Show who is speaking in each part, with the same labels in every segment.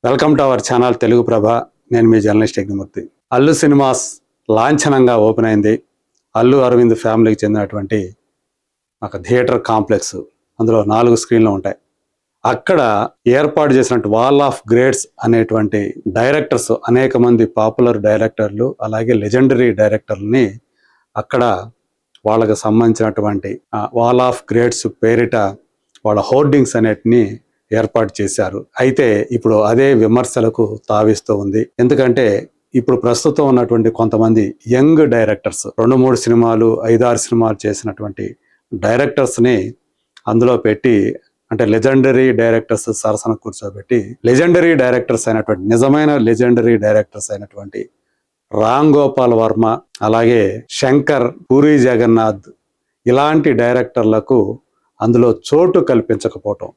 Speaker 1: Welcome to our channel Telugu Prabha. నేను మీ journalist Yagnamurthy. Allu cinemas లాంఛనంగా ఓపెన్ అయింది. అల్లు అరవింద్ ఫ్యామిలీకి చెందినటువంటి ఒక థియేటర్ కాంప్లెక్స్. అందులో 4 స్క్రీన్లు ఉంటాయి. అక్కడ ఏర్పాటు చేసినట్టు వాల్ ఆఫ్ గ్రేడ్స్ అనేటువంటి డైరెక్టర్స్, అనేక మంది పాపులర్ డైరెక్టర్లు అలాగే లెజెండరీ డైరెక్టర్లని అక్కడ వాళ్ళకు సంబంధించినటువంటి వాల్ ఆఫ్ గ్రేడ్స్ పేరిట వాళ్ళ హోర్డింగ్స్ అనేటిని ఏర్పాటు చేశారు. అయితే ఇప్పుడు అదే విమర్శలకు తావిస్తూ ఉంది. ఎందుకంటే ఇప్పుడు ప్రస్తుతం ఉన్నటువంటి కొంతమంది యంగ్ డైరెక్టర్స్ 2-3 సినిమాలు 5-6 సినిమాలు చేసినటువంటి డైరెక్టర్స్ని అందులో పెట్టి, అంటే లెజెండరీ డైరెక్టర్స్ సరసన కూర్చోబెట్టి లెజెండరీ డైరెక్టర్స్ అయినటువంటి నిజమైన లెజెండరీ డైరెక్టర్స్ అయినటువంటి రామ్ గోపాల్ వర్మ, అలాగే శంకర్, పూరి జగన్నాథ్ ఇలాంటి డైరెక్టర్లకు అందులో చోటు కల్పించకపోవటం,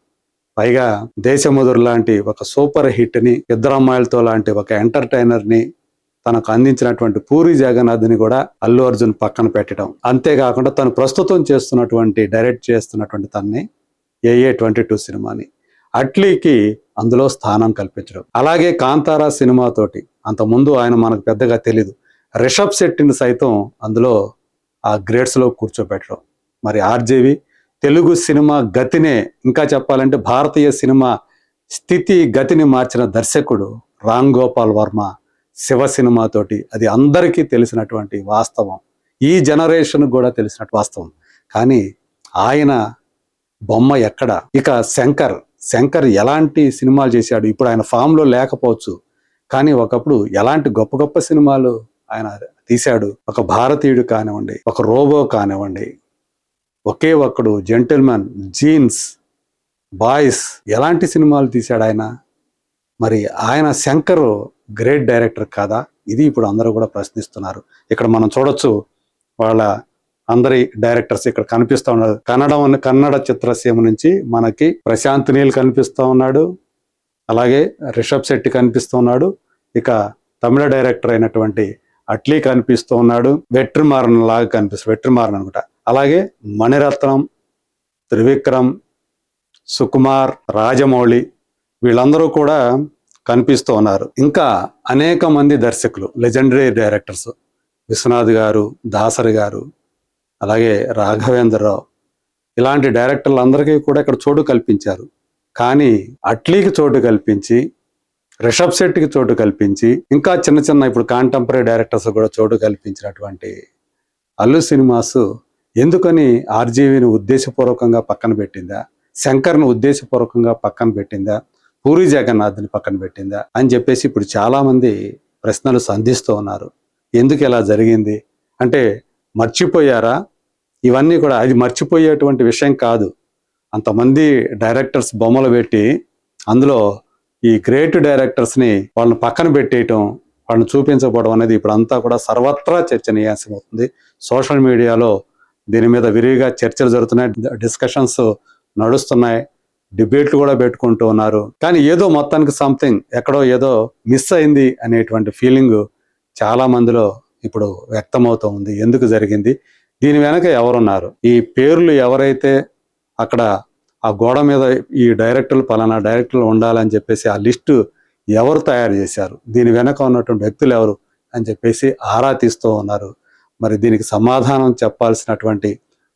Speaker 1: పైగా దేశముదురు లాంటి ఒక సూపర్ హిట్ ని, ఇద్దరు అమ్మాయిలతో లాంటి ఒక ఎంటర్టైనర్ ని తనకు అందించినటువంటి పూరి జగన్నాథ్ని కూడా అల్లు అర్జున్ పక్కన పెట్టడం, అంతేకాకుండా తను ప్రస్తుతం చేస్తున్నటువంటి డైరెక్ట్ చేస్తున్నటువంటి తనని AA 22 సినిమాని అట్లీకి అందులో స్థానం కల్పించడం, అలాగే కాంతారా సినిమాతోటి అంతకుముందు ఆయన మనకు పెద్దగా తెలీదు రిషబ్ శెట్టిని సైతం అందులో ఆ గ్రేడ్స్ లో కూర్చోబెట్టడం. మరి ఆర్జేవి తెలుగు సినిమా గతినే, ఇంకా చెప్పాలంటే భారతీయ సినిమా స్థితి గతిని మార్చిన దర్శకుడు రామ్ గోపాల్ వర్మ శివ సినిమాతోటి, అది అందరికీ తెలిసినటువంటి వాస్తవం, ఈ జనరేషన్ కూడా తెలిసినట్టు వాస్తవం. కానీ ఆయన బొమ్మ ఎక్కడ? ఇక శంకర్ ఎలాంటి సినిమాలు చేశాడు? ఇప్పుడు ఆయన ఫామ్లో లేకపోవచ్చు, కానీ ఒకప్పుడు ఎలాంటి గొప్ప గొప్ప సినిమాలు ఆయన తీశాడు. ఒక భారతీయుడు కానివ్వండి, ఒక రోబో కానివ్వండి, ఒకే ఒక్కడు, జెంటిల్మెన్, జీన్స్, బాయ్స్, ఎలాంటి సినిమాలు తీశాడు ఆయన. మరి ఆయన శంకర్ గ్రేట్ డైరెక్టర్ కాదా? ఇది ఇప్పుడు అందరూ కూడా ప్రశ్నిస్తున్నారు. ఇక్కడ మనం చూడొచ్చు వాళ్ళ అందరి డైరెక్టర్స్ ఇక్కడ కనిపిస్తూ ఉన్నారు. కన్నడ చిత్రసీమ నుంచి మనకి ప్రశాంత్ నీల్ కనిపిస్తూ ఉన్నాడు, అలాగే రిషబ్ శెట్టి కనిపిస్తూ ఉన్నాడు, ఇక తమిళ డైరెక్టర్ అయినటువంటి అట్లీ కనిపిస్తూ ఉన్నాడు, వెట్రిమారన్ లాగా కనిపిస్తుంది, వెట్రిమారన్ అనుకుంటా, అలాగే మణిరత్నం, త్రివిక్రమ్, సుకుమార్, రాజమౌళి వీళ్ళందరూ కూడా కనిపిస్తూ ఉన్నారు. ఇంకా అనేక మంది దర్శకులు, లెజెండరీ డైరెక్టర్స్, విశ్వనాథ్ గారు, దాసరి గారు, అలాగే రాఘవేంద్రరావు, ఇలాంటి డైరెక్టర్లందరికీ కూడా ఇక్కడ చోటు కల్పించారు. కానీ అట్లీకి చోటు కల్పించి, రిషబ్ శెట్టికి చోటు కల్పించి, ఇంకా చిన్న ఇప్పుడు కాంటెంపరీ డైరెక్టర్స్ కూడా చోటు కల్పించినటువంటి అల్లు సినిమాస్ ఎందుకని ఆర్జీవిని ఉద్దేశపూర్వకంగా పక్కన పెట్టిందా, శంకర్ను ఉద్దేశపూర్వకంగా పక్కన పెట్టిందా, పూరి జగన్నాథ్ని పక్కన పెట్టిందా అని చెప్పేసి ఇప్పుడు చాలా మంది ప్రశ్నలు సంధిస్తూ ఉన్నారు. ఎందుకు ఇలా జరిగింది అంటే మర్చిపోయారా? ఇవన్నీ కూడా అది మర్చిపోయేటువంటి విషయం కాదు. అంతమంది డైరెక్టర్స్ బొమ్మలు పెట్టి అందులో ఈ గ్రేట్ డైరెక్టర్స్ని వాళ్ళని పక్కన పెట్టేయటం, వాళ్ళని చూపించకపోవడం అనేది ఇప్పుడు అంతా కూడా సర్వత్రా చర్చనీయాంశం అవుతుంది. సోషల్ మీడియాలో దీని మీద విరివిగా చర్చలు జరుగుతున్నాయి, డిస్కషన్స్ నడుస్తున్నాయి, డిబేట్లు కూడా పెట్టుకుంటూ ఉన్నారు. కానీ ఏదో మొత్తానికి సంథింగ్ ఎక్కడో ఏదో మిస్ అయింది అనేటువంటి ఫీలింగ్ చాలా మందిలో ఇప్పుడు వ్యక్తమవుతూ ఉంది. ఎందుకు జరిగింది, దీని వెనక ఎవరున్నారు, ఈ పేర్లు ఎవరైతే అక్కడ ఆ గోడ మీద ఈ డైరెక్టర్లు పలానా డైరెక్టర్లు ఉండాలని చెప్పేసి ఆ లిస్టు ఎవరు తయారు చేశారు, దీని వెనక ఉన్నటువంటి వ్యక్తులు ఎవరు అని చెప్పేసి ఆరా తీస్తూ ఉన్నారు. మరి దీనికి సమాధానం చెప్పాల్సినటువంటి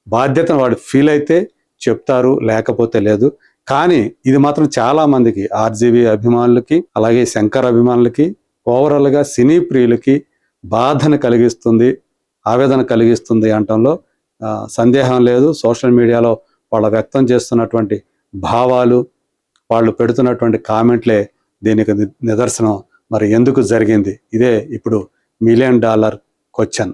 Speaker 1: బాధ్యతను వాడు ఫీల్ అయితే చెప్తారు, లేకపోతే లేదు. కానీ ఇది మాత్రం చాలా మందికి, ఆర్జీవి అభిమానులకి, అలాగే శంకర్ అభిమానులకి, ఓవరాల్గా సినీ ప్రియులకి బాధను కలిగిస్తుంది, ఆవేదన కలిగిస్తుంది అనటంలో సందేహం లేదు. సోషల్ మీడియాలో వాళ్ళు వ్యక్తం చేస్తున్నటువంటి భావాలు, వాళ్ళు పెడుతున్నటువంటి కామెంట్లే దీనికి నిదర్శనం. మరి ఎందుకు జరిగింది, ఇదే ఇప్పుడు $1 మిలియన్ క్వశ్చన్.